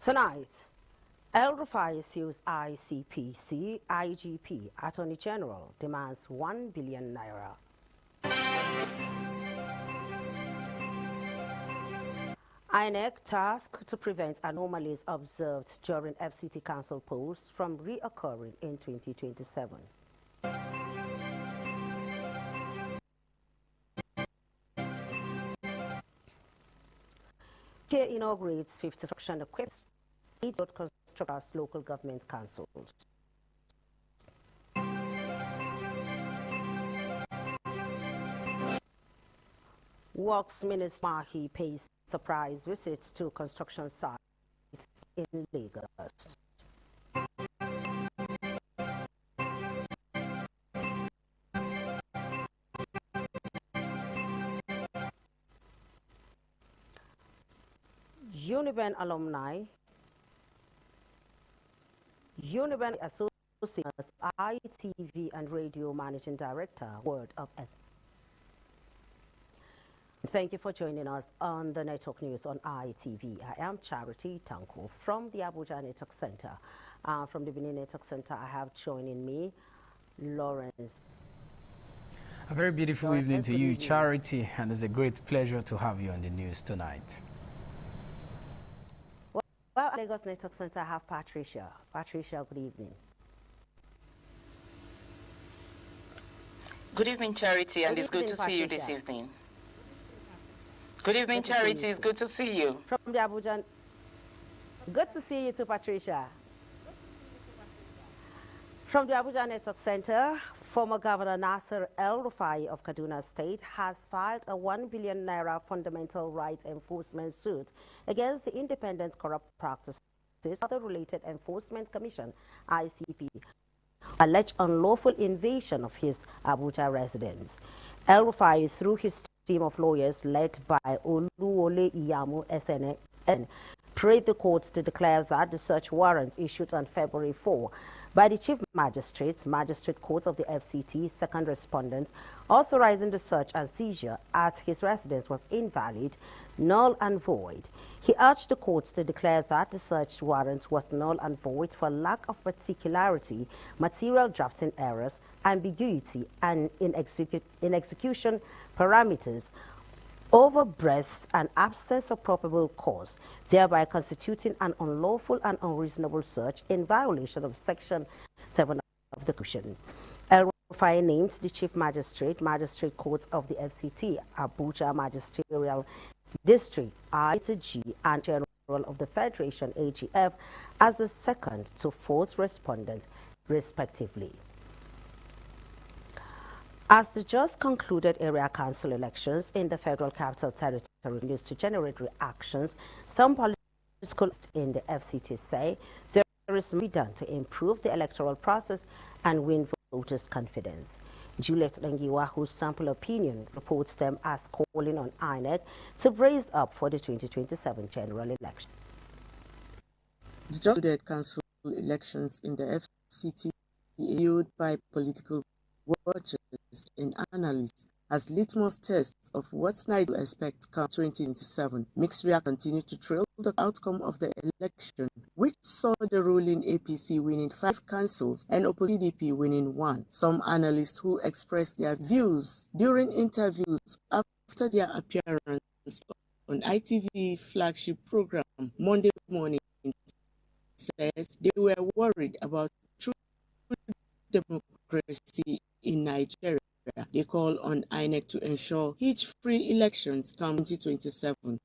Tonight, El-Rufai sues ICPC, IGP, Attorney General, demands 1 billion naira. INEC tasked to prevent anomalies observed during FCT Council polls from reoccurring in 2027. Care inaugurates 50 function equipped 8 constructors local government councils. Works Minister Mahi pays surprise visits to construction sites in Lagos. Uniben alumni, Uniben Associates, ITV and Radio Managing Director, Word of S. Thank you for joining us on the Network News on ITV. I am Charity Tanko from the Abuja Network Center. From the Benin Network Center, I have joining me Lawrence. A very beautiful evening to you, Charity, and it's a great pleasure to have you on the news tonight. Well, at Lagos Network Center, I have Patricia. Patricia, good evening. Good evening, Charity, and it's good to see you this evening. Good evening, Charity. It's good to see you. From the Abuja. Good to see you too, Patricia. From the Abuja Network Center, former Governor Nasser El-Rufai of Kaduna State has filed a 1 billion naira fundamental rights enforcement suit against the Independent Corrupt Practices Other Related Enforcement Commission, ICP, alleged unlawful invasion of his Abuja residence. El-Rufai, through his team of lawyers led by Oluwole Iyamu SNN, prayed the courts to declare that the search warrants issued on February 4 by the Chief Magistrate Court of the FCT, second respondent, authorizing the search and seizure at his residence was invalid, null and void. He urged the courts to declare that the search warrant was null and void for lack of particularity, material drafting errors, ambiguity, and in execution parameters, overbreadth and absence of probable cause, thereby constituting an unlawful and unreasonable search in violation of Section 7 of the Constitution. El-Rufai named the Chief Magistrate Court of the FCT, Abuja Magisterial District, ICG, and General of the Federation, AGF, as the second to fourth respondent, respectively. As the just concluded area council elections in the Federal Capital Territory used to generate reactions, some political in the FCT say there is more done to improve the electoral process and win voters' confidence. Juliet Lengiwa, whose sample opinion reports them as calling on INEC to brace up for the 2027 general election. The just concluded council elections in the FCT viewed by political watchers and analysts as litmus tests of what Nigeria will expect come 2027. Mixed reactions continue to trail the outcome of the election, which saw the ruling APC winning 5 councils and opposition PDP winning 1. Some analysts who expressed their views during interviews after their appearance on ITV flagship program Monday morning says they were worried about true democracy in Nigeria. They call on INEC to ensure hitch-free elections come 2027.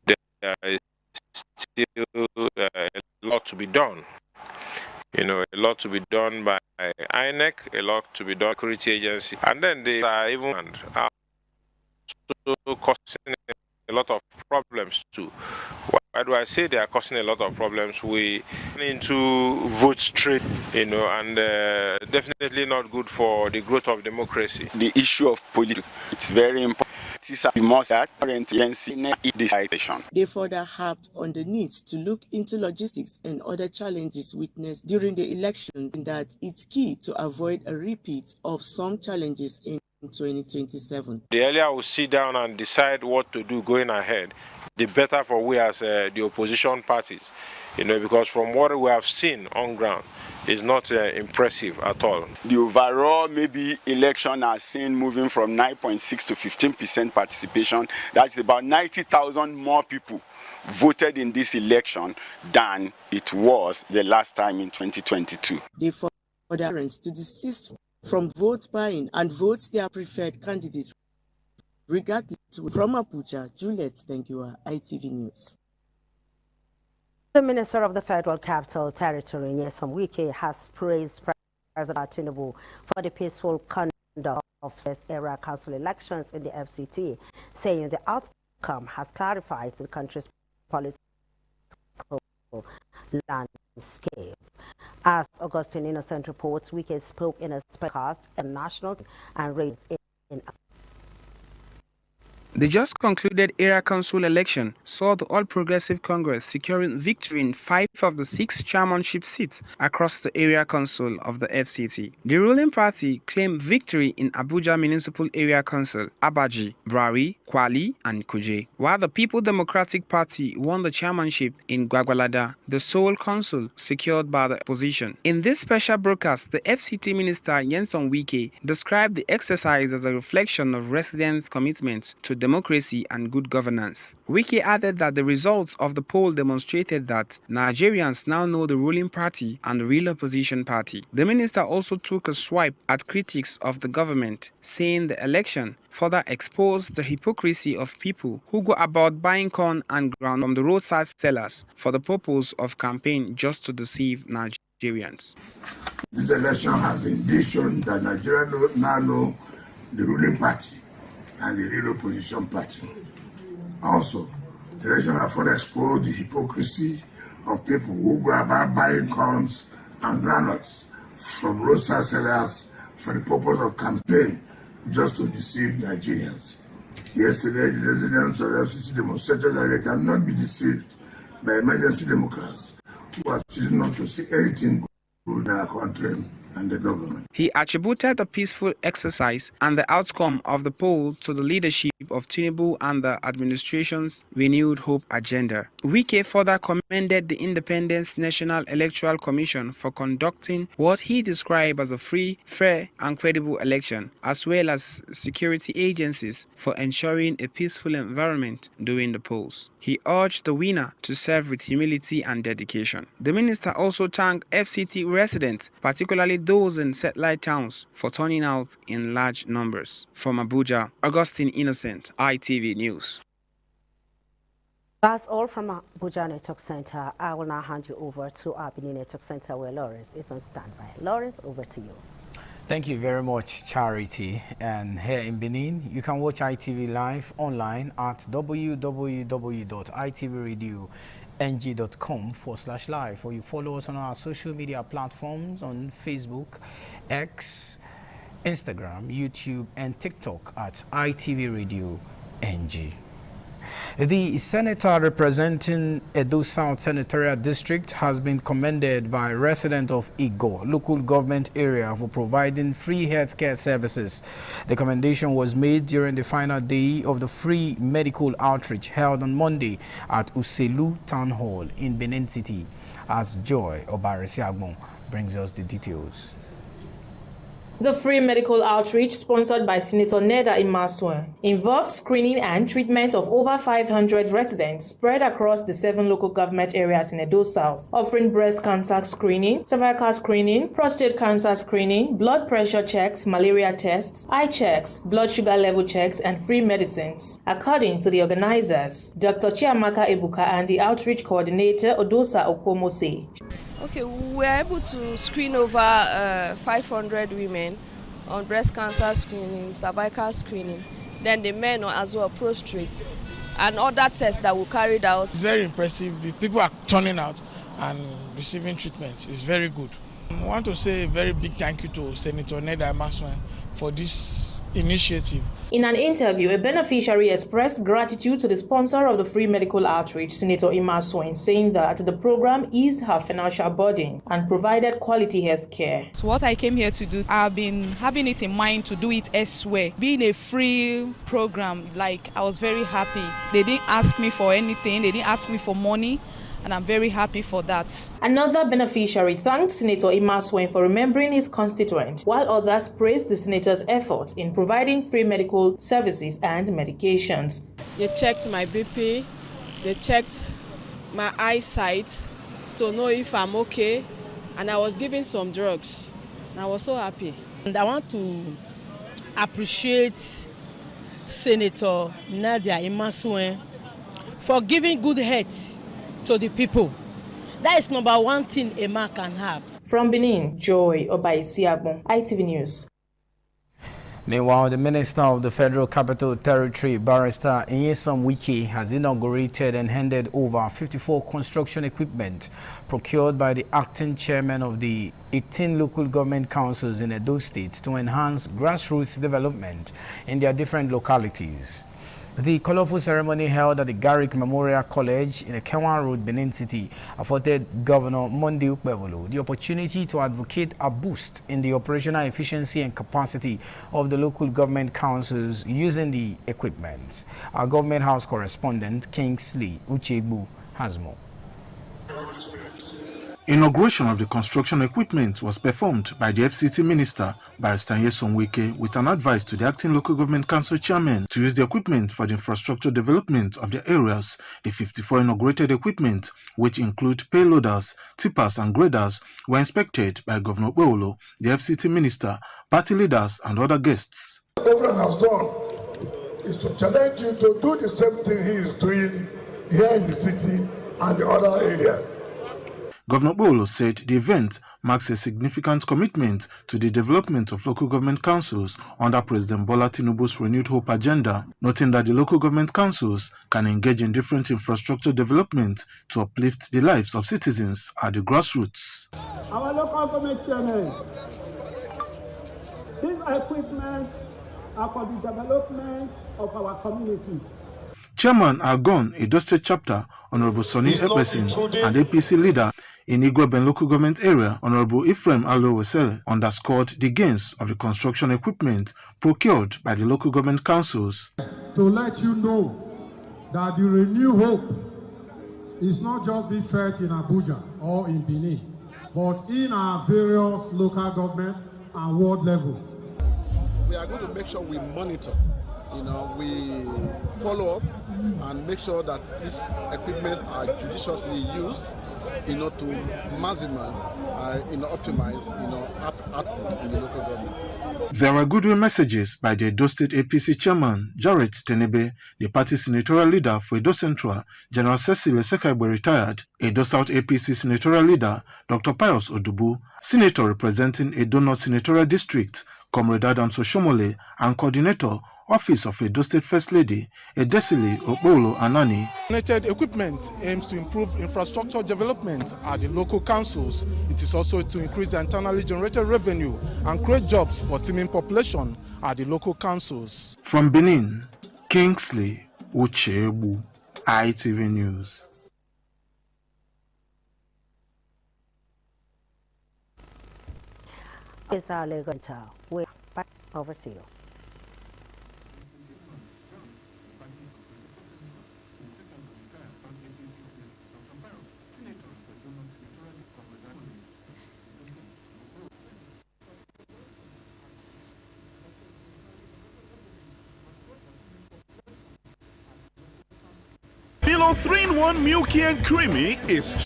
There is still a lot to be done. A lot to be done by INEC, a lot to be done by security agency, and then they are even causing a lot of problems too. Why do I say they are causing a lot of problems? We into vote straight, and definitely not good for the growth of democracy. The issue of politics, it's very important. We must They further harped on the need to look into logistics and other challenges witnessed during the election, and that it's key to avoid a repeat of some challenges in 2027. The earlier we sit down and decide what to do going ahead, the better for we as the opposition parties, because from what we have seen on ground, it's not impressive at all. The overall maybe election has seen moving from 9.6 to 15% participation. That's about 90,000 more people voted in this election than it was the last time in 2022. They for the parents to desist from vote buying and vote their preferred candidate. Regardless, from Abuja, Juliet Dengiwa, ITV News. The Minister of the Federal Capital Territory, Nyesom Wike, has praised President Tinubu for the peaceful conduct of this area council elections in the FCT, saying the outcome has clarified the country's political landscape. As Augustine Innocent reports, Wike spoke in a podcast and national and raised in The just concluded area council election saw the All Progressive Congress securing victory in 5 of the 6 chairmanship seats across the area council of the FCT. The ruling party claimed victory in Abuja Municipal Area Council, Abaji, Brari, Kwali, and Kuje, while the People Democratic Party won the chairmanship in Gwagwalada, the sole council secured by the opposition. In this special broadcast, the FCT Minister Nyesom Wike described the exercise as a reflection of residents' commitment to democracy and good governance. Wike added that the results of the poll demonstrated that Nigerians now know the ruling party and the real opposition party. The minister also took a swipe at critics of the government, saying the election further exposed the hypocrisy of people who go about buying corn and ground from the roadside sellers for the purpose of campaign just to deceive Nigerians. This election has indeed shown that Nigerians now know the ruling party and the real opposition party. Also, the election has further exposed the hypocrisy of people who go about buying corns and granules from roadside sellers for the purpose of campaign just to deceive Nigerians. Yesterday, the residents of the FCT demonstrated that they cannot be deceived by emergency Democrats who are choosing not to see anything good in our country and the government. He attributed the peaceful exercise and the outcome of the poll to the leadership of Tinubu and the administration's renewed hope agenda. Wike further commended the Independent National Electoral Commission for conducting what he described as a free, fair, and credible election, as well as security agencies for ensuring a peaceful environment during the polls. He urged the winner to serve with humility and dedication. The minister also thanked FCT residents, particularly those in satellite towns, for turning out in large numbers. From Abuja, Augustine Innocent, ITV News. That's all from Abuja Network Center. I will now hand you over to our Benin Network Center where Lawrence is on standby. Lawrence, over to you. Thank you very much, Charity. And here in Benin, you can watch ITV live online at www.itvradio.ng.com/live, or you follow us on our social media platforms on Facebook, X, Instagram, YouTube, and TikTok at ITV Radio NG. The senator representing Edo South Senatorial District has been commended by residents of Igor local government area for providing free healthcare services. The commendation was made during the final day of the free medical outreach held on Monday at Uselu Town Hall in Benin City, as Joy Obaresiagbon brings us the details. The free medical outreach, sponsored by Senator Neda Imaswa, involved screening and treatment of over 500 residents spread across the 7 local government areas in Edo South, offering breast cancer screening, cervical screening, prostate cancer screening, blood pressure checks, malaria tests, eye checks, blood sugar level checks, and free medicines. According to the organizers, Dr. Chiamaka Ebuka and the outreach coordinator Odosa Okwomo say, Okay, we were able to screen over 500 women on breast cancer screening, cervical screening, then the men as well, prostate, and other tests that we carried out. It's very impressive. The people are turning out and receiving treatment. It's very good. I want to say a very big thank you to Senator Neda Imaswa for this initiative. In an interview, a beneficiary expressed gratitude to the sponsor of the free medical outreach, Senator Emma Swain, saying that the program eased her financial burden and provided quality health care. So what I came here to do, I've been having it in mind to do it elsewhere. Being a free program, like, I was very happy. They didn't ask me for anything, they didn't ask me for money, and I'm very happy for that. Another beneficiary thanked Senator Emma Swain for remembering his constituent, while others praised the senator's efforts in providing free medical services and medications. They checked my BP, they checked my eyesight to know if I'm okay, and I was given some drugs. And I was so happy. And I want to appreciate Senator Nadia Emma Swain for giving good health to the people. That is number one thing a man can have. From Benin, Joy Obaisiagbon, ITV News. Meanwhile, the Minister of the Federal Capital Territory, Barrister Nyesom Wike, has inaugurated and handed over 54 construction equipment procured by the acting chairman of the 18 local government councils in Edo State to enhance grassroots development in their different localities. The colorful ceremony held at the Garrick Memorial College in the Kewan Road, Benin City, afforded Governor Monday Ukpebolo the opportunity to advocate a boost in the operational efficiency and capacity of the local government councils using the equipment. Our Government House correspondent, Kingsley Uchegbu, has more. Inauguration of the construction equipment was performed by the FCT Minister, Barrister Nyesom Wike, with an advice to the acting local government council chairman to use the equipment for the infrastructure development of their areas. The 54 inaugurated equipment, which include payloaders, tippers and graders, were inspected by Governor Ukpebolo, the FCT Minister, party leaders and other guests. What the Governor has done is to challenge you to do the same thing he is doing here in the city and the other areas. Governor Ukpebolo said the event marks a significant commitment to the development of local government councils under President Bola Tinubu's renewed hope agenda, noting that the local government councils can engage in different infrastructure development to uplift the lives of citizens at the grassroots. Our local government chairman, these equipments are for the development of our communities. Chairman Algon, Edo State Chapter, Honorable Sonny Epesin, and APC leader in Igweben local government area, Honorable Ephraim Alo-Wesele, underscored the gains of the construction equipment procured by the local government councils. To let you know that the renewed hope is not just being felt in Abuja or in Benin, but in our various local government and world level. We are going to make sure we monitor, we follow up and make sure that these equipments are judiciously used, to maximize, optimize, output in the local government. There were goodwill messages by the Edo State APC chairman, Jared Tenebe, the party senatorial leader for Edo Central, General Cecil Sekaibo retired, Edo South APC senatorial leader, Dr. Pius Odubu, senator representing Edo North Senatorial District, Comrade Adams Oshomole, and coordinator, Office of Edo State First Lady, Edesile Okpebolo Anani. Donated equipment aims to improve infrastructure development at the local councils. It is also to increase the internally generated revenue and create jobs for teeming population at the local councils. From Benin, Kingsley Uchegbu, ITV News. It's our legal town. We're back over to you. Milo 3-in-1 Milky and Creamy is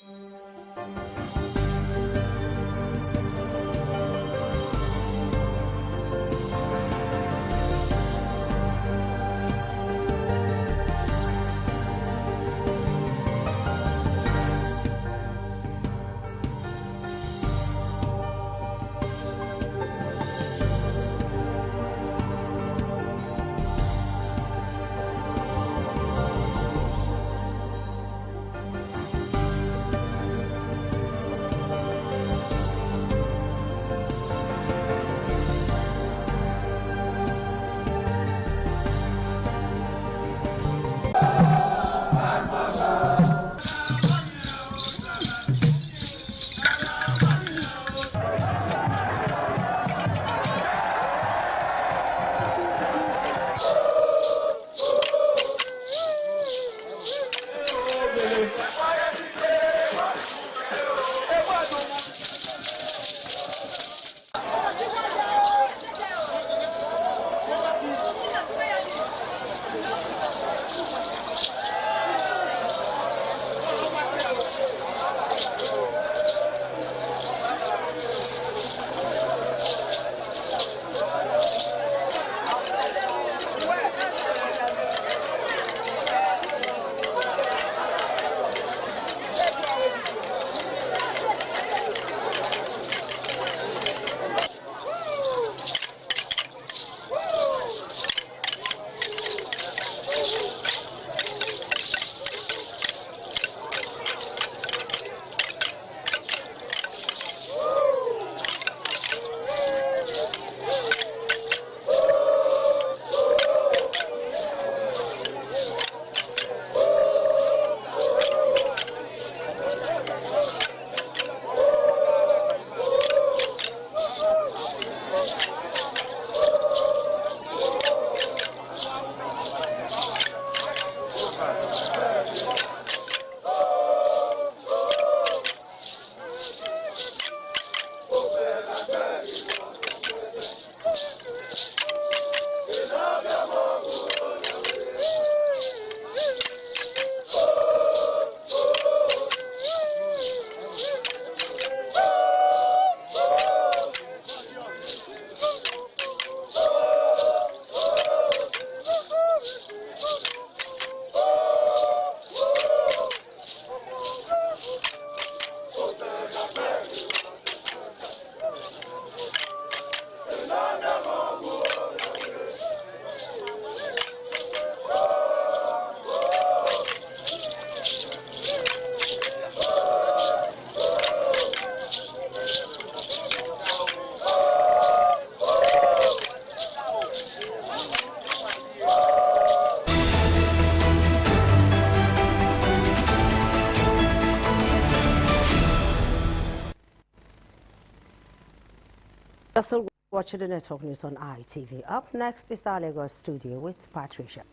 Watching the network news on ITV. Up next is our Lagos studio with Patricia.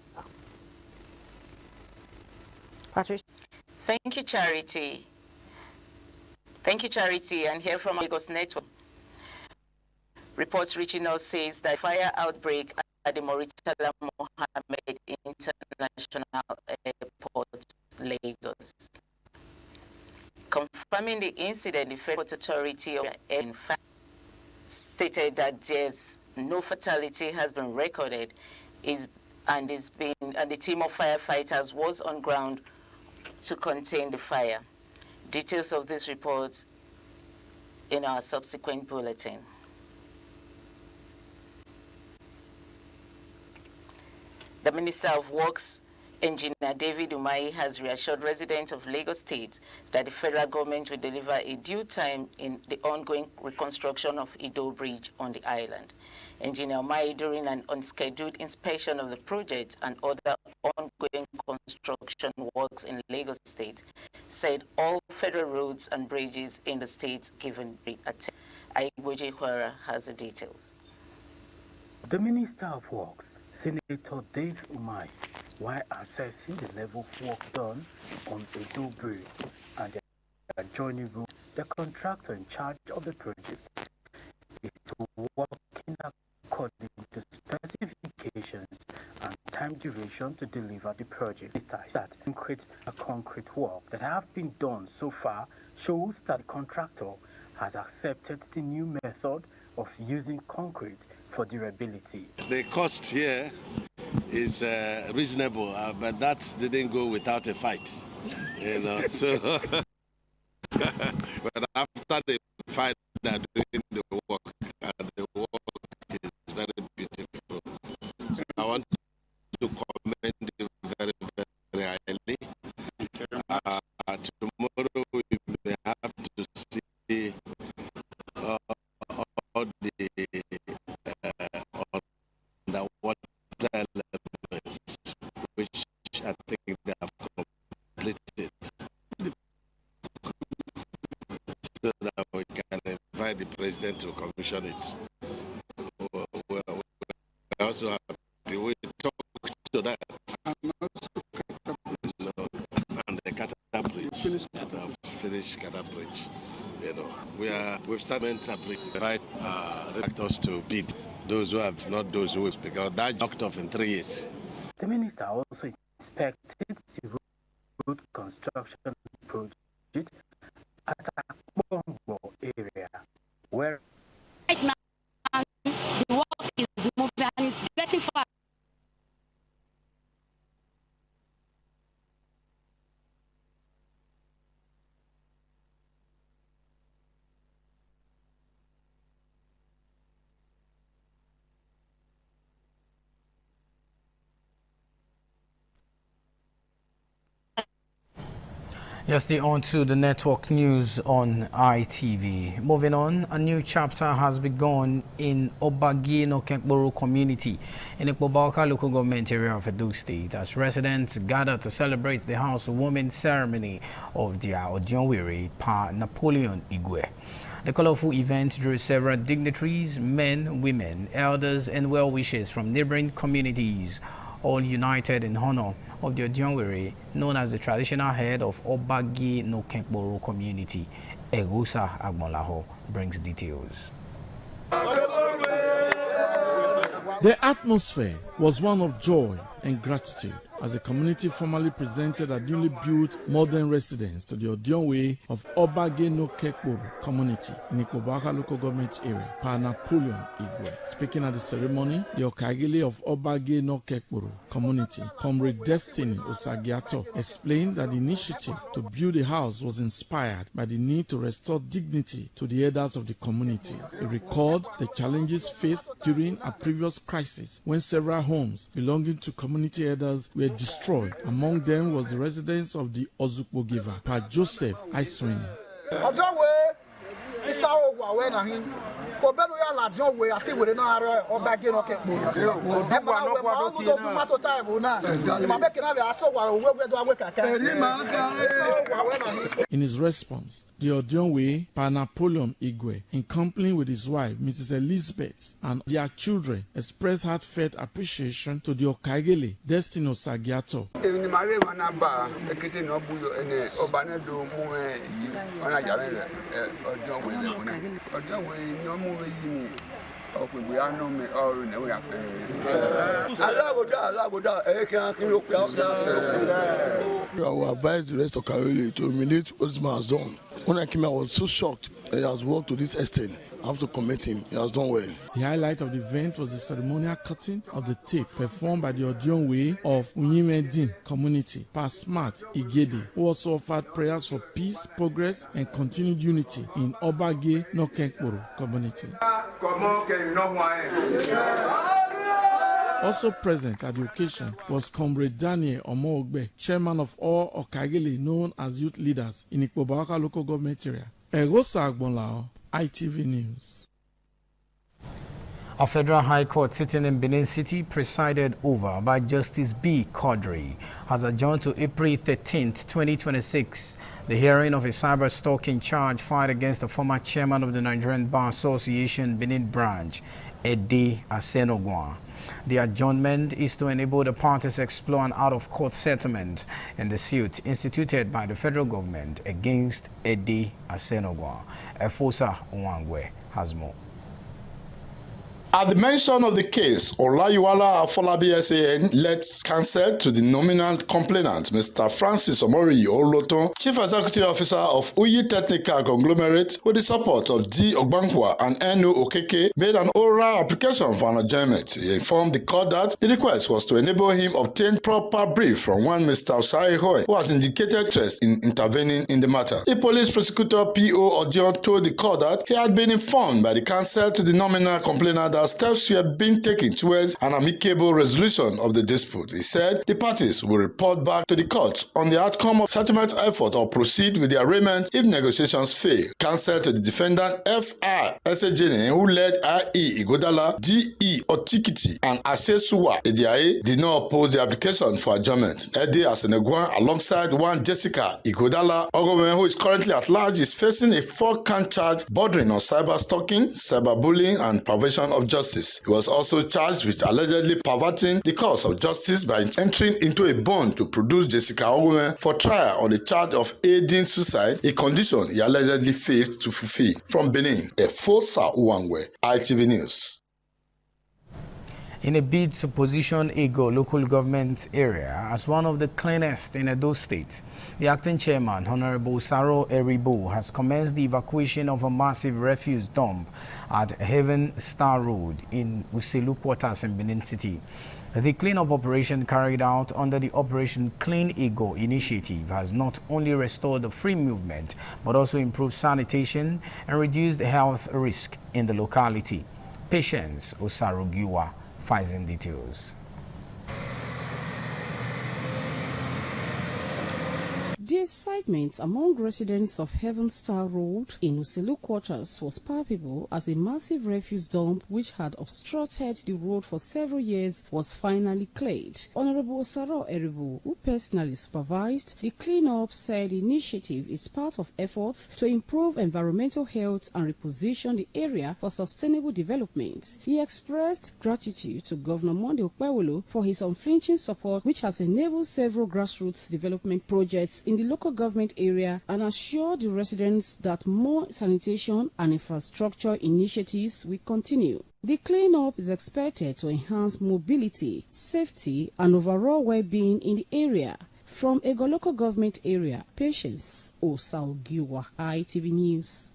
Patricia. Thank you, Charity. Thank you, Charity. And here from Lagos Network. Reports reaching us says that fire outbreak at the Murtala Mohammed International Airport, Lagos. Confirming the incident, the Federal Authority of Air stated that there's no fatality has been recorded, and the team of firefighters was on ground to contain the fire. Details of this report in our subsequent bulletin. The Minister of Works, Engineer David Umahi, has reassured residents of Lagos State that the federal government will deliver a due time in the ongoing reconstruction of Ido Bridge on the island. Engineer Umahi, during an unscheduled inspection of the project and other ongoing construction works in Lagos State, said all federal roads and bridges in the state given attention. Aigboje Huara has the details. The Minister of Works, Senator Dave Umahi, while assessing the level of work done on Ido Bridge and the adjoining road, the contractor in charge of the project is working according to specifications and time duration to deliver the project. That concrete work that have been done so far shows that the contractor has accepted the new method of using concrete for durability. The cost here is reasonable, but that didn't go without a fight, you know. So, but after the fight, they're doing the work, and the work is very beautiful. I want to commend you very, very highly. Tomorrow we may have to see all the underwater elements, which I think they have completed, so that we can invite the president to commission it. We're also happy. We talked to that. And the Kata Bridge, finished Kata Bridge. You know, we've started to invite the actors to bid. Those who have, not those who, because that knocked off in 3 years. The minister also inspected the road construction project at Akbongo area, where right now the work is moving and it's getting far. Yes, on to the network news on ITV. Moving on, a new chapter has begun in Obagi Nokekboro community in the Ikpoba local government area of Edo State as residents gather to celebrate the housewarming ceremony of their Odionwere Pa Napoleon Igwe. The colorful event drew several dignitaries, men, women, elders, and well-wishers from neighboring communities, all united in honor of the Odionwere, known as the traditional head of Obagi Nokekboro community. Egusa Agbonlaho brings details. The atmosphere was one of joy and gratitude as the community formally presented a newly built modern residence to the Odionwere of Obagi Nokekboro community in Ikpoba local government area, Pa Napoleon Igwe. Speaking at the ceremony, the Okagile of Obagi Nokekboro community, Comrade Destiny Osagiato, explained that the initiative to build a house was inspired by the need to restore dignity to the elders of the community. He recalled the challenges faced during a previous crisis when several homes belonging to community elders were destroyed. Among them was the residence of the Ozukbo giver, Pa Joseph Aiswini. Kobelu ya la John we afi we no are obage no kekpo. E ma we ma onu do bu mato time na. E ma make na be aso wa we do awe kaka. In his response, the Odionwe, Pa Napoleon Igwe, in company with his wife, Mrs. Elizabeth, and their children, expressed heartfelt appreciation to the Okagele, Destiny Osagiato. I will advise the rest of Kareli to eliminate what this man has done. When I came, I was so shocked that he has worked to this extent. I have to commend him. He has done well. The highlight of the event was the ceremonial cutting of the tape performed by the Odionwe of Unyimedin community, Pasmat Igede, who also offered prayers for peace, progress, and continued unity in Obage Nokenkporo community. Also present at the occasion was Comrade Daniel Omoogbe, chairman of all Okagele known as youth leaders in Ikpobawaka local government area. Egosa Agbonlao, ITV News. A federal high court sitting in Benin City, presided over by Justice B. Quadri, has adjourned to April 13, 2026, the hearing of a cyber-stalking charge filed against the former chairman of the Nigerian Bar Association Benin branch, Ede Asenogwa. The adjournment is to enable the parties to explore an out-of-court settlement in the suit instituted by the federal government against Ede Asenogwa. Efosa Nwangwe has more. At the mention of the case, Olayiwala Afolabi SAN led counsel to the nominal complainant, Mr. Francis Omori Oloton, Chief Executive Officer of Uyi Technical Conglomerate, with the support of D. Ogbankwa and N.O. Okeke, made an oral application for an adjournment. He informed the court that the request was to enable him obtain proper brief from one Mr. Osai Hoy, who has indicated interest in intervening in the matter. The police prosecutor P.O. Odion told the court that he had been informed by the counsel to the nominal complainant that steps were being taken towards an amicable resolution of the dispute. He said the parties will report back to the court on the outcome of settlement effort or proceed with the arraignment if negotiations fail. Counsel to the defendant F.R. Esejene, who led I.E. Igodala, D.E. Otikiti, and Asesuwa Ediaye, did not oppose the application for adjournment. Ede Asenegwan, alongside one Jessica Igodala Ogome, who is currently at large, is facing a 4-count charge bordering on cyber-stalking, cyber-bullying, and perversion of justice. He was also charged with allegedly perverting the course of justice by entering into a bond to produce Jessica Ogome for trial on the charge of aiding suicide, a condition he allegedly failed to fulfill. From Benin, Efosa Uwangwe, ITV News. In a bid to position Ego local government area as one of the cleanest in Edo State, the acting chairman, Honorable Saro Eribo, has commenced the evacuation of a massive refuse dump at Heaven Star Road in Uselu Quarters in Benin City. The cleanup operation carried out under the Operation Clean Ego initiative has not only restored the free movement, but also improved sanitation and reduced health risk in the locality. Patience Osarugiwa finds in details. The excitement among residents of Heaven Star Road in Uselu Quarters was palpable as a massive refuse dump which had obstructed the road for several years was finally cleared. Honorable Saro Eribu, who personally supervised the cleanup, said the initiative is part of efforts to improve environmental health and reposition the area for sustainable development. He expressed gratitude to Governor Monday Okpewolo for his unflinching support, which has enabled several grassroots development projects in the local government area, and assured the residents that more sanitation and infrastructure initiatives will continue. The cleanup is expected to enhance mobility, safety, and overall well-being in the area. From Ego local government area, Patience Osaogiwa, ITV News.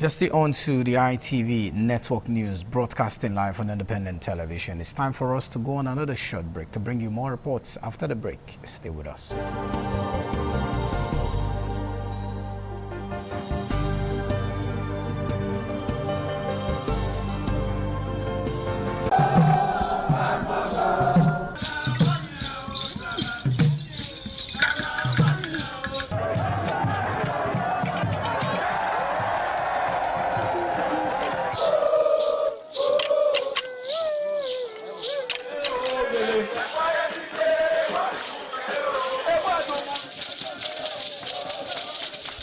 Just on to the ITV Network News, broadcasting live on independent television. It's time for us to go on another short break to bring you more reports. After the break, stay with us.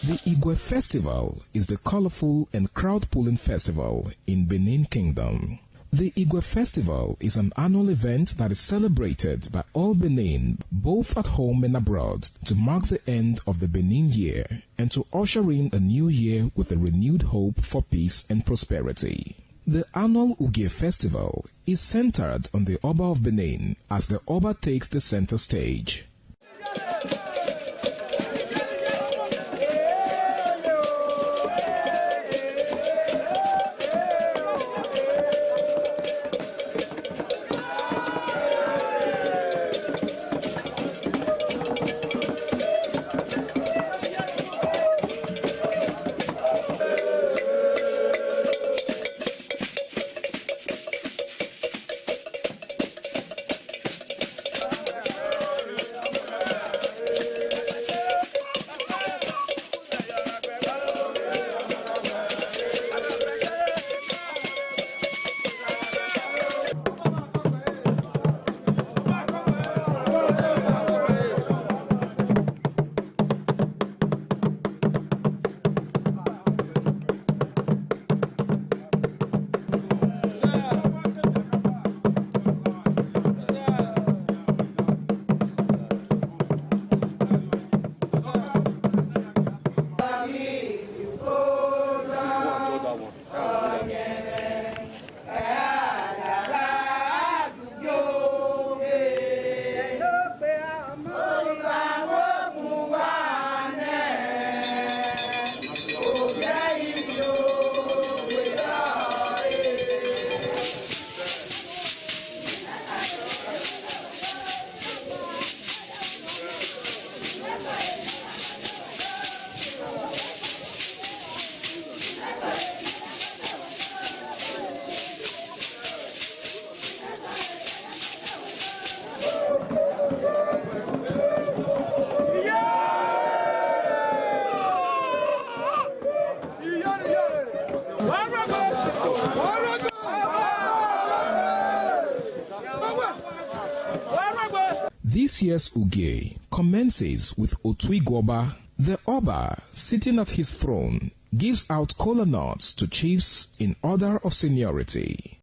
The Igwe Festival is the colorful and crowd-pulling festival in Benin Kingdom. The Igwe Festival is an annual event that is celebrated by all Benin, both at home and abroad, to mark the end of the Benin year and to usher in a new year with a renewed hope for peace and prosperity. The annual Ugie Festival is centered on the Oba of Benin as the Oba takes the center stage. This year's Ugie commences with Otui Goba. The Oba, sitting at his throne, gives out kola nuts to chiefs in order of seniority.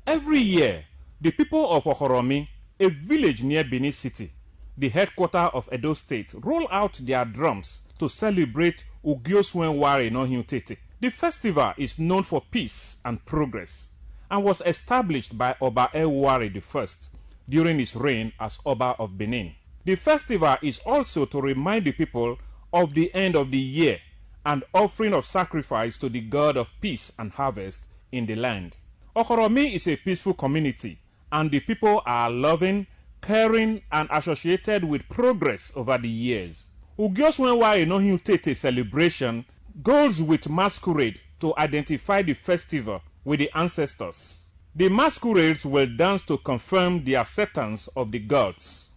Every year, the people of Okoromi, a village near Benin City, the headquarters of Edo State, roll out their drums to celebrate Ugioswenware Nohiutete. The festival is known for peace and progress and was established by Oba Eware I during his reign as Oba of Benin. The festival is also to remind the people of the end of the year and offering of sacrifice to the god of peace and harvest in the land. Okoromi is a peaceful community, and the people are loving, caring, and associated with progress over the years. Ugioswenware Nohiutete celebration goes with masquerade to identify the festival with the ancestors. The masquerades will dance to confirm the acceptance of the gods.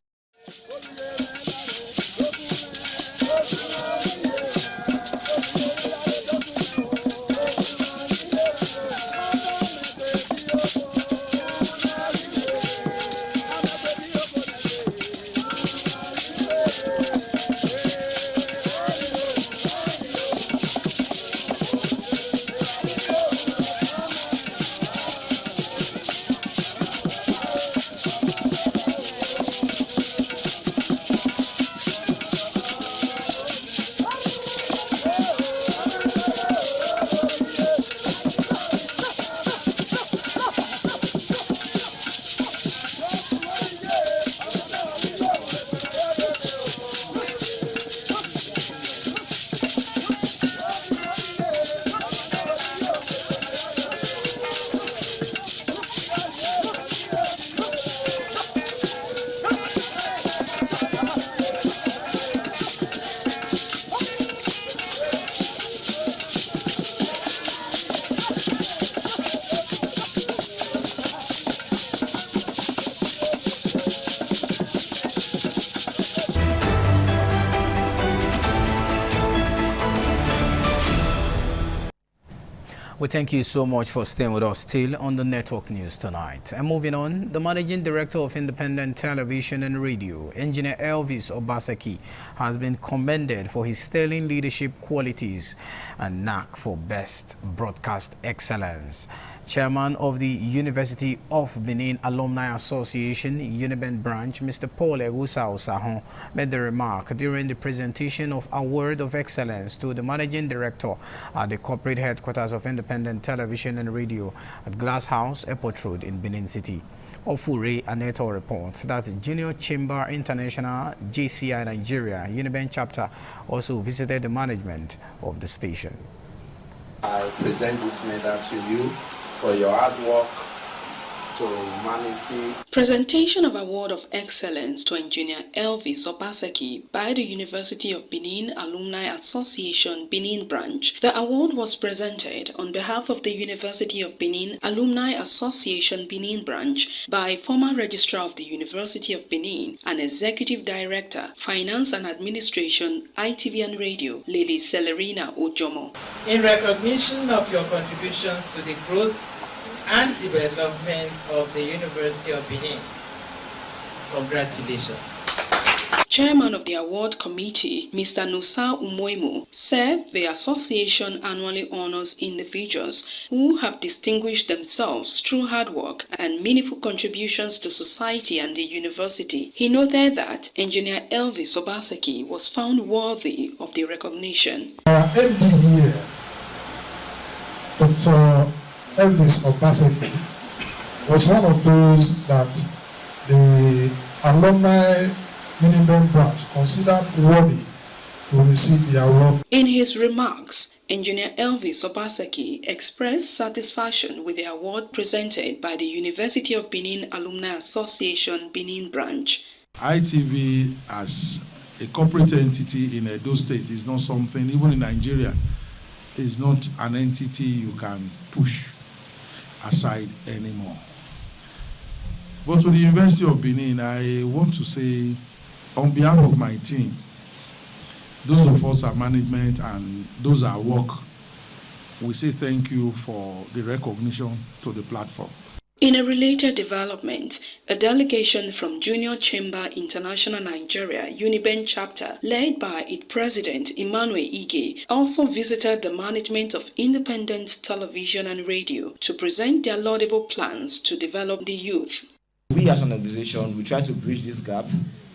We thank you so much for staying with us still on the network news tonight. And moving on, the Managing Director of Independent Television and Radio, Engineer Elvis Obaseki, has been commended for his sterling leadership qualities and knack for best broadcast excellence. Chairman of the University of Benin Alumni Association, Uniben branch, Mr. Paul Egusa Osahon, made the remark during the presentation of Award of Excellence to the Managing Director at the corporate headquarters of Independent Television and Radio at Glass House, Airport Road in Benin City. Ofure Aneto reports that Junior Chamber International JCI Nigeria Uniben chapter also visited the management of the station. I present this medal to you for your hard work to humanity. Presentation of Award of Excellence to Engineer Elvis Obaseki by the University of Benin Alumni Association Benin branch. The award was presented on behalf of the University of Benin Alumni Association Benin branch by former Registrar of the University of Benin and Executive Director, Finance and Administration, ITV and Radio, Lady Celerina Ojomo. In recognition of your contributions to the growth and development of the University of Benin. Congratulations. Chairman of the award committee, Mr. Nusa Umoimo, said the association annually honors individuals who have distinguished themselves through hard work and meaningful contributions to society and the university. He noted that Engineer Elvis Obaseki was found worthy of the recognition. Our MD here, Dr. Elvis Obaseki, was one of those that the alumni Uniben branch considered worthy to receive the award. In his remarks, Engineer Elvis Obaseki expressed satisfaction with the award presented by the University of Benin Alumni Association Benin branch. ITV as a corporate entity in Edo State is not something, even in Nigeria, is not an entity you can push aside anymore. But to the University of Benin, I want to say, on behalf of my team, those of us at management and those at work, we say thank you for the recognition to the platform. In a related development, a delegation from Junior Chamber International Nigeria Uniben chapter, led by its president Emmanuel Ige, also visited the management of Independent Television and Radio to present their laudable plans to develop the youth. We as an organization, we try to bridge this gap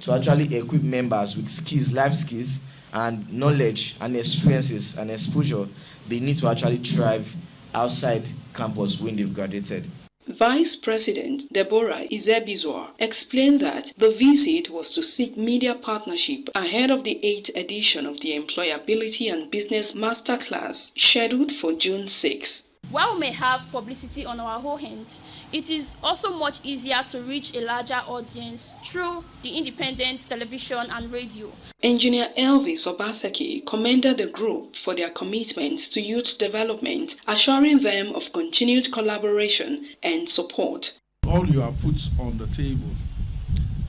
to actually equip members with skills, life skills, and knowledge and experiences and exposure they need to actually thrive outside campus when they've graduated. Vice President Deborah Izebizwa explained that the visit was to seek media partnership ahead of the 8th edition of the Employability and Business Masterclass scheduled for June 6. While we may have publicity on our whole hand, it is also much easier to reach a larger audience through the independent television and radio. Engineer Elvis Obaseki commended the group for their commitment to youth development, assuring them of continued collaboration and support. All you have put on the table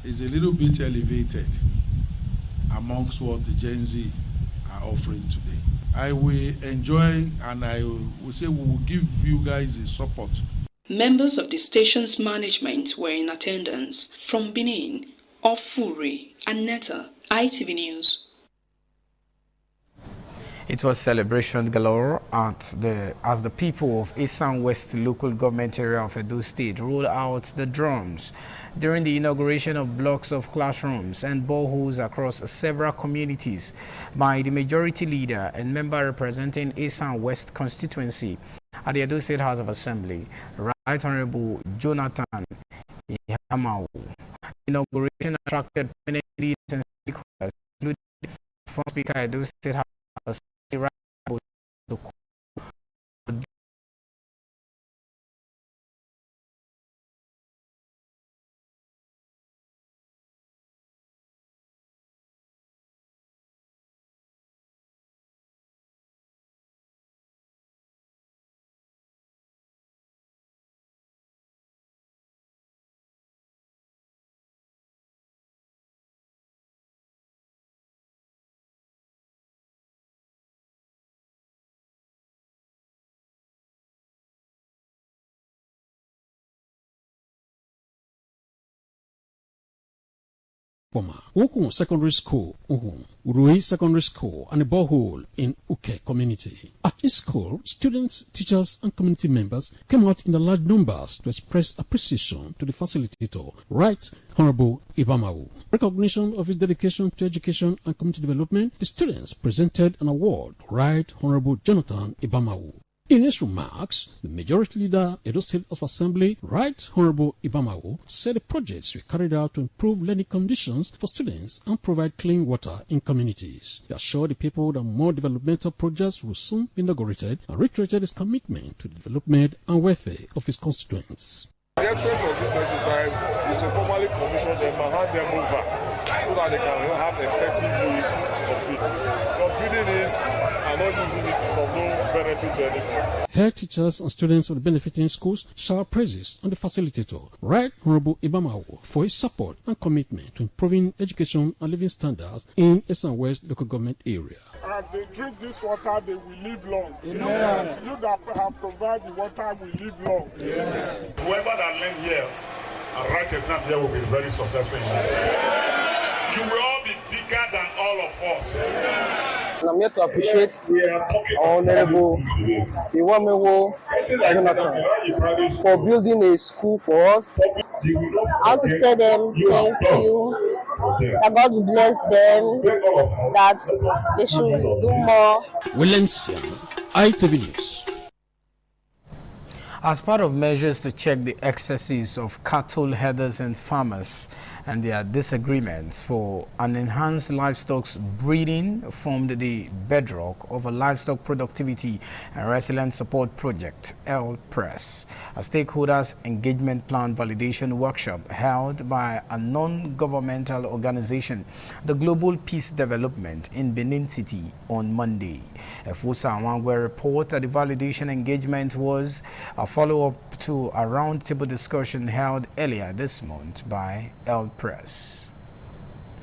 is a little bit elevated amongst what the Gen Z are offering today. I will enjoy and I will say we will give you guys a support. Members of the station's management were in attendance. From Benin, Ofure Aneta, ITV News. It was celebration galore as the people of Esan West local government area of Edo State rolled out the drums during the inauguration of blocks of classrooms and boreholes across several communities by the majority leader and member representing Esan West constituency at the Edo State House of Assembly, Right Honorable Jonathan Ihamau. Inauguration attracted many leaders and speakers, including former Speaker Edo State House of Assembly, Poma, Ukun Secondary School, Urui Secondary School, and a borehole in Uke community. At this school, students, teachers, and community members came out in the large numbers to express appreciation to the facilitator, Right Honorable Ibamawu. Recognition of his dedication to education and community development, the students presented an award, Right Honorable Jonathan Ibamawu. In his remarks, the Majority Leader, Edo State House of Assembly, Right Honorable Ibamawu, said the projects were carried out to improve learning conditions for students and provide clean water in communities. He assured the people that more developmental projects will soon be inaugurated and reiterated his commitment to the development and welfare of his constituents. The essence of this exercise is to formally commission them and hand them over so that they can have effective use of it. But building it and not using it is of no benefit to anyone. Head teachers and students of the benefiting schools shower praises on the facilitator, Right Honorable Ibamawu, for his support and commitment to improving education and living standards in East and West local government area. As they drink this water, they will live long. Amen. You that have provided the water will live long. Amen. Whoever that learn here and write exam here will be very successful in life. You will all be bigger than all of us. I'm here to appreciate our Honorable Iwamewo Jonathan for building a school for us. I want to tell them thank you, that God will bless them, that they should do more. Williamson, ITV News. As part of measures to check the excesses of cattle herders and farmers and their disagreements for an enhanced livestock breeding formed the bedrock of a livestock productivity and resilience support project, LPRESS, a stakeholders engagement plan validation workshop held by a non-governmental organization, the Global Peace Development in Benin City on Monday. Efusa Amangwe report that the validation engagement was a follow-up to a roundtable discussion held earlier this month by LPRESS.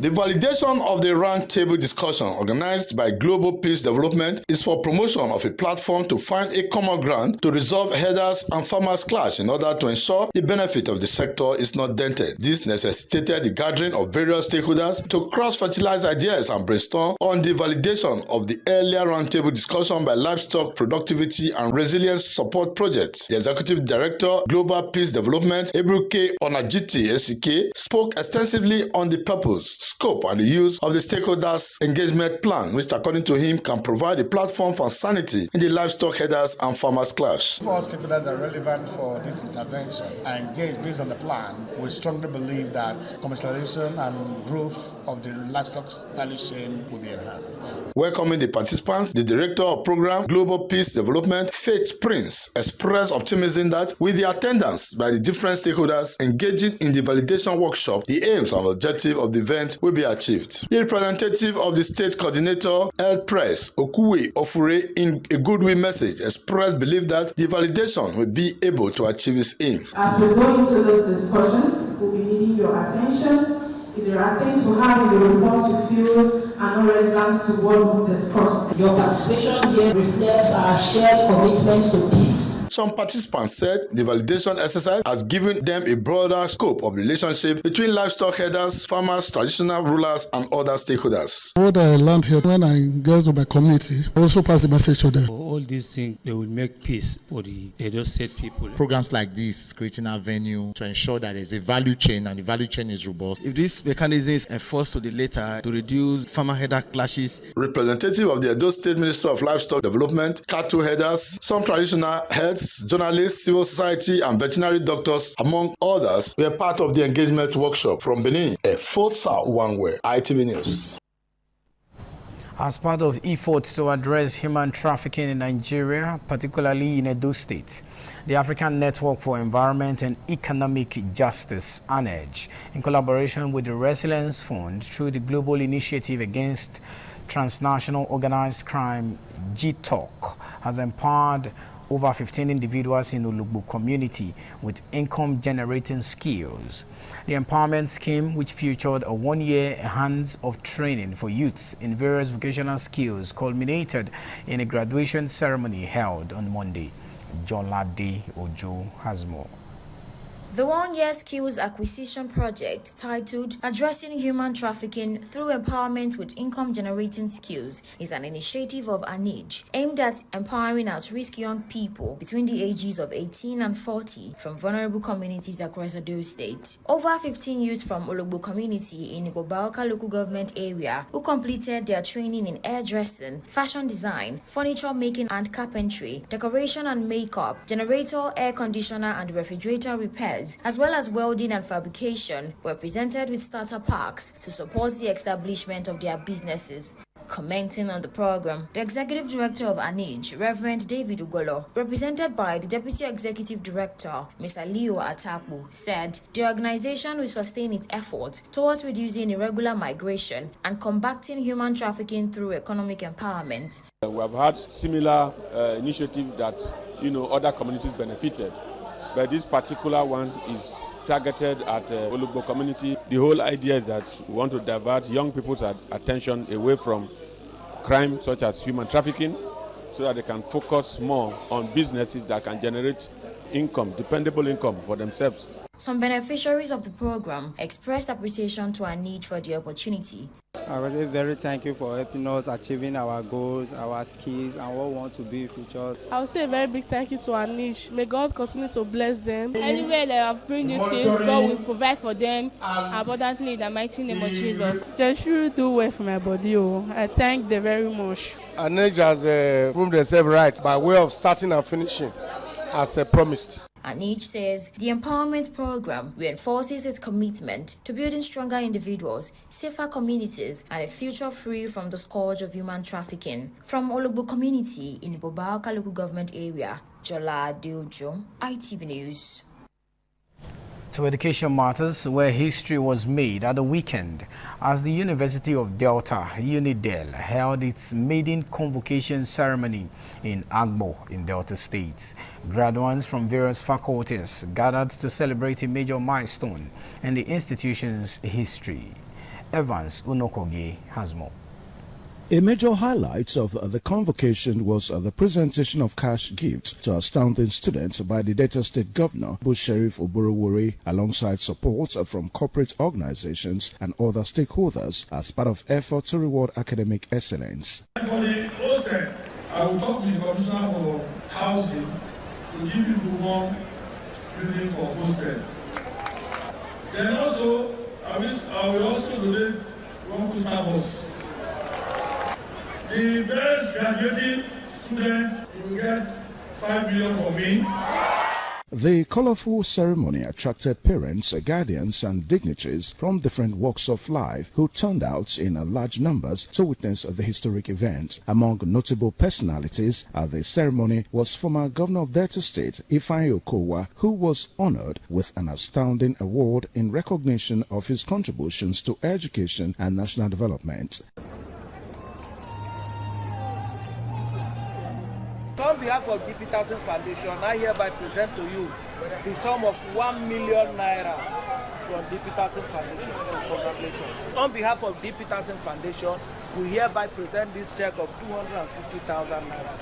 The validation of the roundtable discussion organized by Global Peace Development is for promotion of a platform to find a common ground to resolve herders and farmers' clash in order to ensure the benefit of the sector is not dented. This necessitated the gathering of various stakeholders to cross-fertilize ideas and brainstorm on the validation of the earlier roundtable discussion by Livestock Productivity and Resilience Support Project. The Executive Director, Global Peace Development, Ebruke Onajiti SK, spoke extensively on the purpose, scope and the use of the stakeholders engagement plan, which according to him can provide a platform for sanity in the livestock herders and farmers clash. All stakeholders are relevant for this intervention are engaged based on the plan. We strongly believe that commercialization and growth of the livestock value chain will be enhanced. Welcoming the participants, the Director of Program Global Peace Development, Faith Prince, expressed optimism that with the attendance by the different stakeholders engaging in the validation workshop, the aims and objective of the event will be achieved. The representative of the state coordinator, LPRESS, Okuwe Ofure, in a goodwill message, expressed belief that the validation will be able to achieve its aim. As we go into those discussions, we'll be needing your attention. If there are things we have in the report you feel are not relevant to what we discussed. Your participation here reflects our shared commitment to peace. Some participants said the validation exercise has given them a broader scope of relationship between livestock herders, farmers, traditional rulers, and other stakeholders. What I learned here when I get to my community, I also pass the message to them. All these things, they will make peace for the Edo State people. Programs like this is creating a venue to ensure that there's a value chain and the value chain is robust. If this mechanism is enforced to the letter to reduce farmer-herder clashes. Representative of the Edo State Ministry of Livestock Development, cattle herders, some traditional heads, journalists, civil society, and veterinary doctors, among others, were part of the engagement workshop. From Benin, Efosa Uwangwe, ITV News. As part of efforts to address human trafficking in Nigeria, particularly in Edo State, the African Network for Environment and Economic Justice, ANEG, in collaboration with the Resilience Fund through the Global Initiative Against Transnational Organized Crime, GTOC, has empowered over 15 individuals in Olugbo community with income-generating skills. The empowerment scheme, which featured a one-year hands-off training for youths in various vocational skills, culminated in a graduation ceremony held on Monday. John Lade Ojo has more. The one-year skills acquisition project titled Addressing Human Trafficking Through Empowerment with Income-Generating Skills is an initiative of ANIJ aimed at empowering at-risk young people between the ages of 18 and 40 from vulnerable communities across Edo State. Over 15 youth from Ologbo community in Ibobaoka local government area who completed their training in hairdressing, fashion design, furniture making and carpentry, decoration and makeup, generator, air conditioner and refrigerator repairs, as well as welding and fabrication, were presented with starter packs to support the establishment of their businesses. Commenting on the program, the Executive Director of ANIJ, Reverend David Ugolo, represented by the Deputy Executive Director, Mr. Leo Atapu, said the organization will sustain its efforts towards reducing irregular migration and combating human trafficking through economic empowerment. We have had similar initiatives that other communities benefited. But this particular one is targeted at Olugbo community. The whole idea is that we want to divert young people's attention away from crime such as human trafficking so that they can focus more on businesses that can generate income, dependable income for themselves. Some beneficiaries of the program expressed appreciation to ANIJ for the opportunity. I was very thankful for helping us achieving our goals, our skills, and what we want to be in future. I would say a very big thank you to ANIJ. May God continue to bless them. Anywhere they have bring these skills, God will provide for them abundantly in the mighty name of Jesus. They should do well for my body. I thank them very much. ANIJ has proved themselves right by way of starting and finishing as promised. ANIJ says the empowerment program reinforces its commitment to building stronger individuals, safer communities, and a future free from the scourge of human trafficking. From Ologbo community in the Ibobaoka local government area, Jola Diojo, ITV News. To education matters, where history was made at the weekend as the University of Delta, UNIDEL, held its maiden convocation ceremony in Agbo in Delta State. Graduates from various faculties gathered to celebrate a major milestone in the institution's history. Evans Unokoge has more. A major highlight of the convocation was the presentation of cash gifts to astounding students by the Delta State Governor, Bush Sheriff Oborowore, alongside support from corporate organizations and other stakeholders as part of effort to reward academic excellence. For the hostel, I will talk with the Commissioner for Housing to give people more building for hostel. Then also, I will also donate one coaster bus. The best graduating student will get 5 million from me. The colorful ceremony attracted parents, guardians, and dignitaries from different walks of life who turned out in large numbers to witness the historic event. Among notable personalities at the ceremony was former Governor of Delta State, Ifeanyi Okowa, who was honored with an outstanding award in recognition of his contributions to education and national development. On behalf of the Peterson Foundation, I hereby present to you the sum of 1 million naira from the Peterson Foundation. Congratulations. On behalf of the Peterson Foundation, we hereby present this check of 250,000 naira.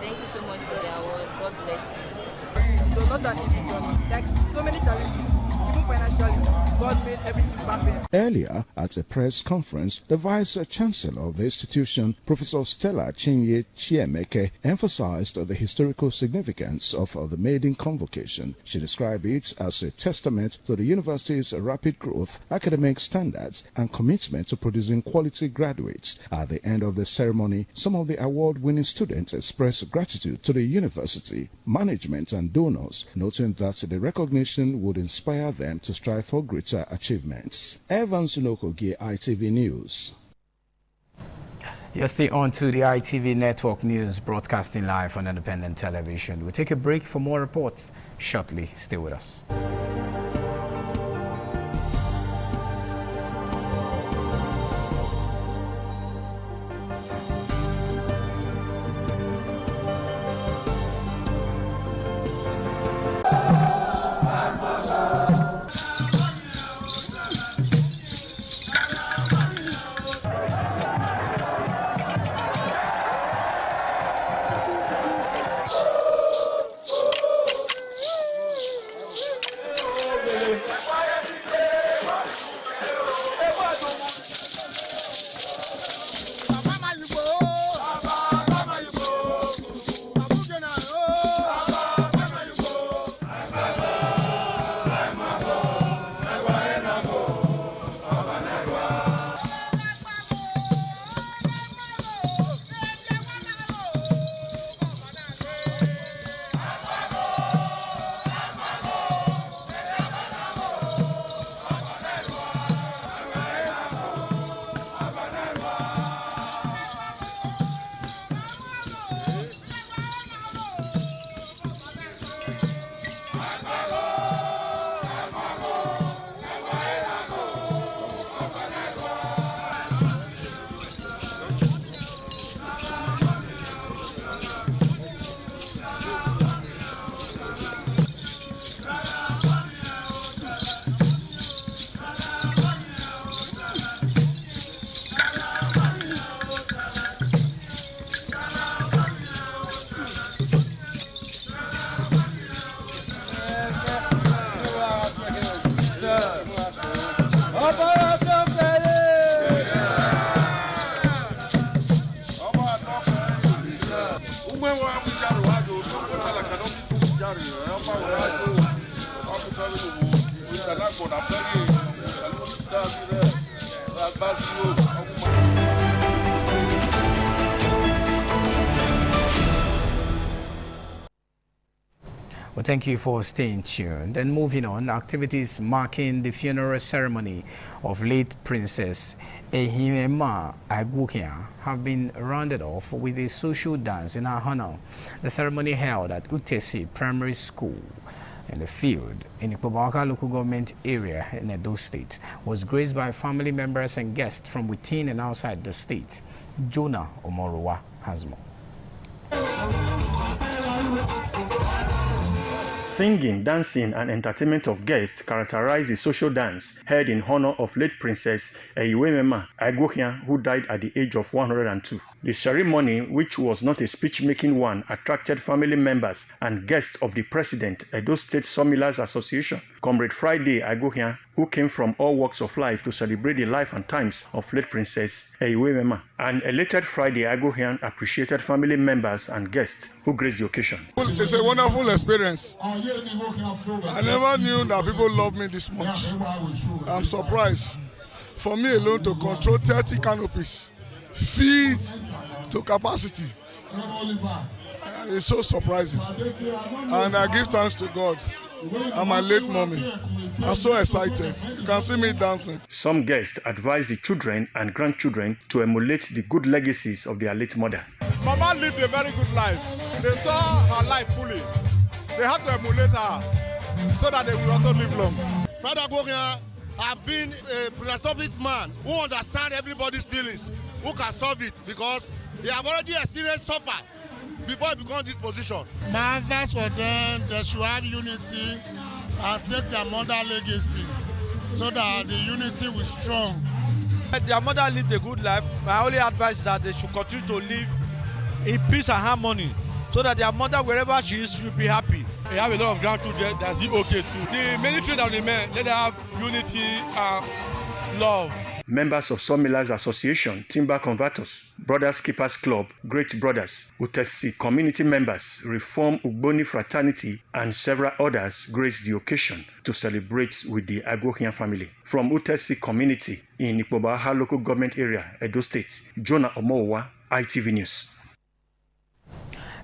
Thank you so much for the award. God bless you. So not an easy journey. Like so many challenges, even financially, God made everything perfect. Earlier, at a press conference, the Vice Chancellor of the institution, Professor Stella Chinye Chiemeke, emphasized the historical significance of the maiden convocation. She described it as a testament to the university's rapid growth, academic standards, and commitment to producing quality graduates. At the end of the ceremony, some of the award-winning students expressed gratitude to the university, management, and donors, noting that the recognition would inspire them to strive for greater achievements. Evans Unokoge, ITV News. You're still on to the ITV Network News, broadcasting live on independent television. We'll take a break for more reports shortly. Stay with us. Well, thank you for staying tuned. And moving on, activities marking the funeral ceremony of late Princess Ehimema Agwokia have been rounded off with a social dance in her honor. The ceremony held at Utesi Primary School in the field in the Ikpobawaka local government area in Edo State was graced by family members and guests from within and outside the state. Jonah Omorowa has more. Singing, dancing, and entertainment of guests characterized the social dance held in honor of late Princess Ehimema Agwokia, who died at the age of 102. The ceremony, which was not a speech-making one, attracted family members and guests of the President, Edo State Sawmillers Association, Comrade Friday Agwokia, who came from all walks of life to celebrate the life and times of late Princess Ehimema. An elated Friday Agwokia appreciated family members and guests who graced the occasion. It's a wonderful experience. I never knew that people love me this much. I'm surprised. For me alone to control 30 canopies, feed to capacity, it's so surprising. And I give thanks to God and my late mommy. I'm so excited. You can see me dancing. Some guests advised the children and grandchildren to emulate the good legacies of their late mother. Mama lived a very good life. They saw her life fully. They had to emulate her so that they will also live long. Father Agwokia has been a philanthropic man who understands everybody's feelings, who can solve it because they have already experienced suffer before he becomes this position. My advice for them, they should have unity and take their mother legacy so that the unity will strong. Their mother lived a good life. My only advice is that they should continue to live in peace and harmony so that their mother, wherever she is, should be happy. They have a lot of grandchildren, that's okay too. The many children and the men, let them have unity and love. Members of Sawmillers Association, Timber Converters, Brothers Keepers Club, Great Brothers, Utesi community members, Reform Ugboni Fraternity, and several others graced the occasion to celebrate with the Agwokia family. From Utesi community in Ikpobawaka local government area, Edo State, Jonah Omorowa, ITV News.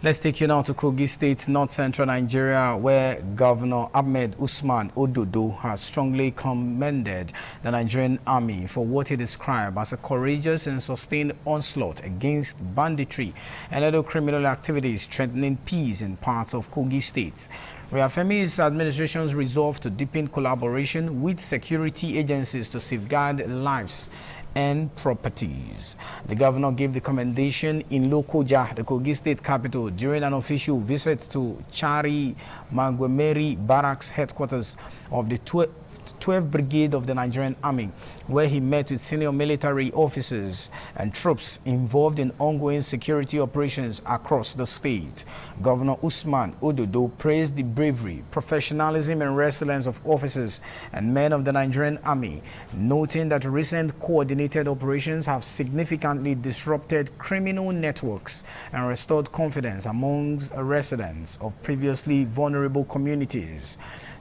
Let's take you now to Kogi State, north-central Nigeria, where Governor Ahmed Usman Ododo has strongly commended the Nigerian army for what he described as a courageous and sustained onslaught against banditry and other criminal activities threatening peace in parts of Kogi State. Reaffirming his administration's resolve to deepen collaboration with security agencies to safeguard lives and properties. The governor gave the commendation in Lokoja, the Kogi State capital, during an official visit to Chari Magwemeri Barracks headquarters of the 12th Brigade of the Nigerian Army, where he met with senior military officers and troops involved in ongoing security operations across the state. Governor Usman Ododo praised the bravery, professionalism and resilience of officers and men of the Nigerian Army, noting that recent coordinated operations have significantly disrupted criminal networks and restored confidence amongst residents of previously vulnerable communities.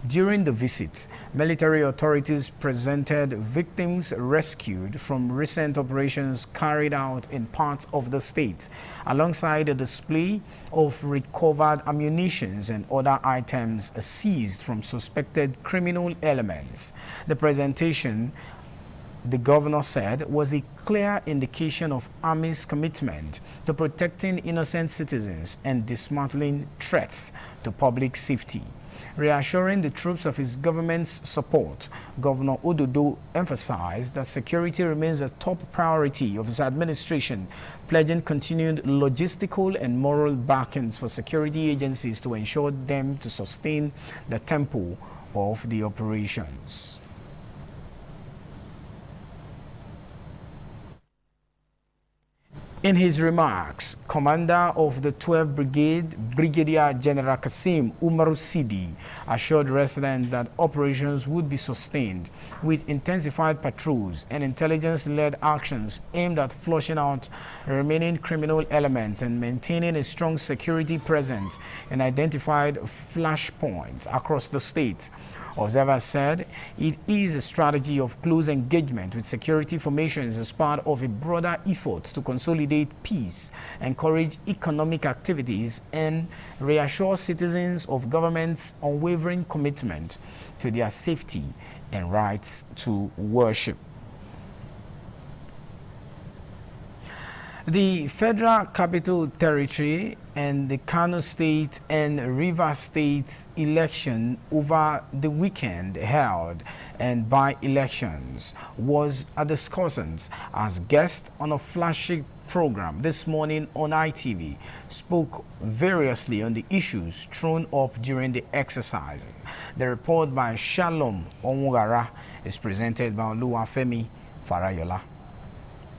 During the visit, military authorities presented victims rescued from recent operations carried out in parts of the state, alongside a display of recovered ammunition and other items seized from suspected criminal elements. The presentation, the governor said, was a clear indication of Army's commitment to protecting innocent citizens and dismantling threats to public safety. Reassuring the troops of his government's support, Governor Ododo emphasized that security remains a top priority of his administration, pledging continued logistical and moral backings for security agencies to ensure them to sustain the tempo of the operations. In his remarks, Commander of the 12th Brigade, Brigadier General Kasim Umaru Sidi, assured residents that operations would be sustained with intensified patrols and intelligence-led actions aimed at flushing out remaining criminal elements and maintaining a strong security presence in identified flashpoints across the state. Observers said it is a strategy of close engagement with security formations as part of a broader effort to consolidate peace, encourage economic activities, and reassure citizens of government's unwavering commitment to their safety and rights to worship. The Federal Capital Territory and the Kano State and Rivers State election over the weekend held and by-elections was a discussant as guest on a flagship program this morning on ITV spoke variously on the issues thrown up during the exercise. The report by Shalom Onwugara is presented by Oluwafemi Farayola.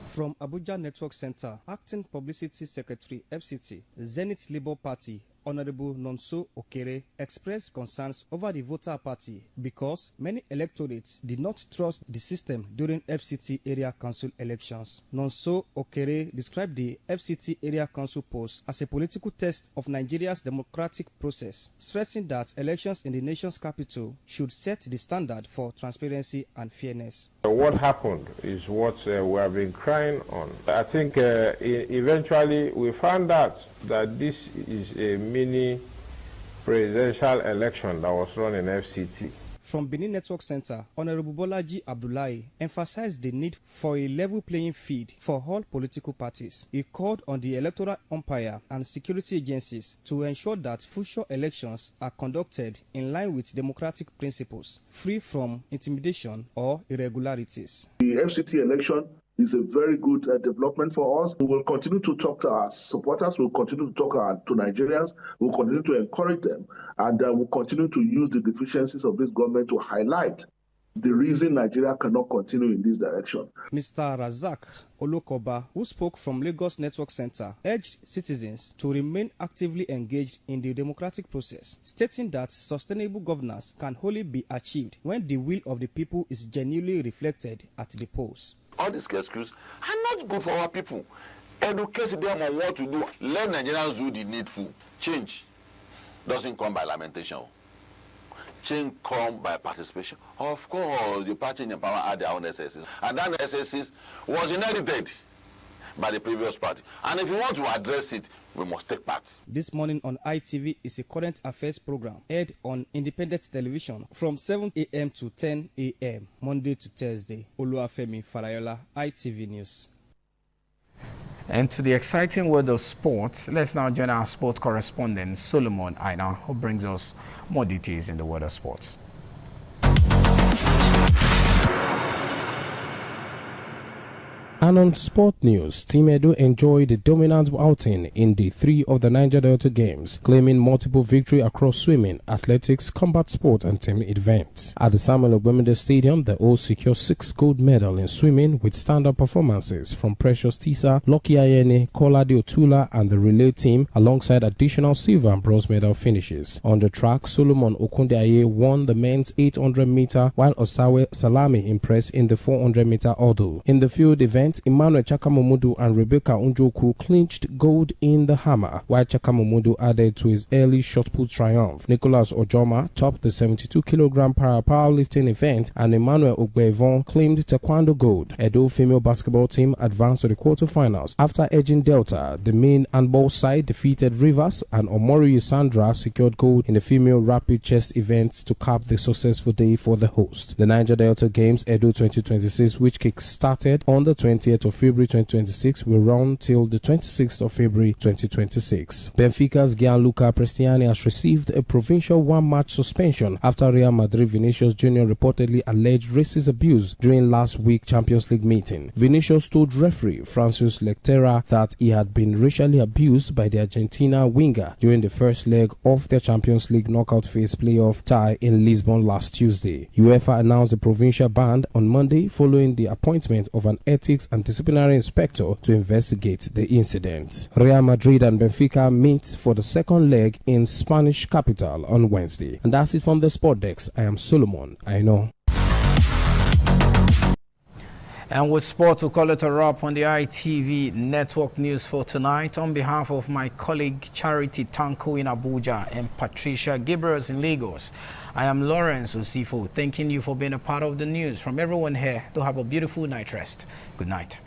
From Abuja Network Center, Acting Publicity Secretary FCT, Zenith Labour Party, Honorable Nonso Okere expressed concerns over the voter party because many electorates did not trust the system during FCT area council elections. Nonso Okere described the FCT area council polls as a political test of Nigeria's democratic process, stressing that elections in the nation's capital should set the standard for transparency and fairness. What happened is what we have been crying on. I think eventually we found out that this is a mini presidential election that was run in FCT. From Benin Network Center, Honorable Bolaji Abdullahi emphasized the need for a level playing field for all political parties. He called on the electoral umpire and security agencies to ensure that future elections are conducted in line with democratic principles, free from intimidation or irregularities. The FCT election is a very good development for us. We will continue to talk to our supporters, we'll continue to talk to Nigerians, we'll continue to encourage them, and we'll continue to use the deficiencies of this government to highlight the reason Nigeria cannot continue in this direction. Mr. Razak Olokoba, who spoke from Lagos Network Center, urged citizens to remain actively engaged in the democratic process, stating that sustainable governance can only be achieved when the will of the people is genuinely reflected at the polls. All these excuses are not good for our people. Educate them on what to do. Let Nigerians do the needful. Change doesn't come by lamentation. Change comes by participation. Of course, the party in power had their own SSs. And that SSs was inherited by the previous party. And if you want to address it, we must take part. This morning on ITV is a current affairs program aired on independent television from 7 a.m. to 10 a.m. Monday to Thursday. Oluwafemi Farayola, ITV News. And to the exciting world of sports, let's now join our sport correspondent Solomon Aina, who brings us more details in the world of sports. And on sport news, Team Edo enjoyed a dominant outing in the 3 of the Niger Delta Games, claiming multiple victory across swimming, athletics, combat sport and team events. At the Samuel Ogbemide Stadium, the O's secured 6 gold medals in swimming with standout performances from Precious Tisa, Lucky Ayene, Kolade Otula and the relay team, alongside additional silver and bronze medal finishes. On the track, Solomon Okunde-Aye won the men's 800-meter, while Osawe Salami impressed in the 400-meter hurdle. In the field event, Emmanuel Chakamomudu and Rebecca Unjoku clinched gold in the hammer, while Chakamomudu added to his early shot put triumph. Nicholas Ojoma topped the 72-kilogram powerlifting event, and Emmanuel Ogbevon claimed taekwondo gold. Edo female basketball team advanced to the quarterfinals after edging Delta. The main handball side defeated Rivers, and Omori Sandra secured gold in the female rapid chest event to cap the successful day for the host. The Niger Delta Games Edo 2026, which kick-started on the 20th of February 2026, will run till the 26th of February 2026. Benfica's Gianluca Prestiani has received a provincial one-match suspension after Real Madrid Vinicius Jr. reportedly alleged racist abuse during last week's Champions League meeting. Vinicius told referee Francis Lecterra that he had been racially abused by the Argentina winger during the first leg of their Champions League knockout phase playoff tie in Lisbon last Tuesday. UEFA announced the provincial ban on Monday following the appointment of an ethics and disciplinary inspector to investigate the incident. Real Madrid and Benfica meet for the second leg in Spanish capital on Wednesday. And that's it from the Sport Desk. I am Solomon Aino. And with sport, we'll call it a wrap on the ITV network news for tonight. On behalf of my colleague Charity Tanko in Abuja and Patricia Gibbers in Lagos, I am Lawrence Osifo, thanking you for being a part of the news. From everyone here, to have a beautiful night rest. Good night.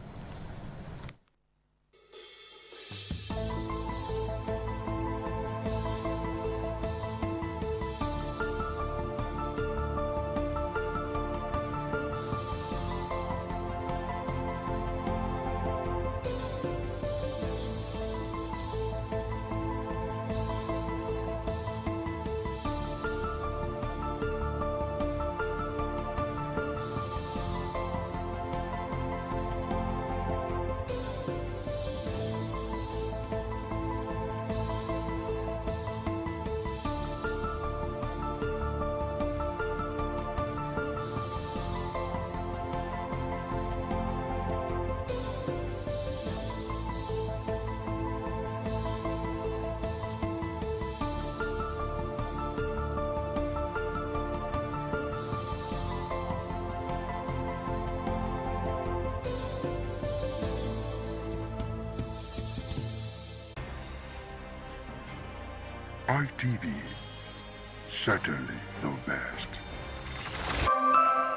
ITV, certainly the best.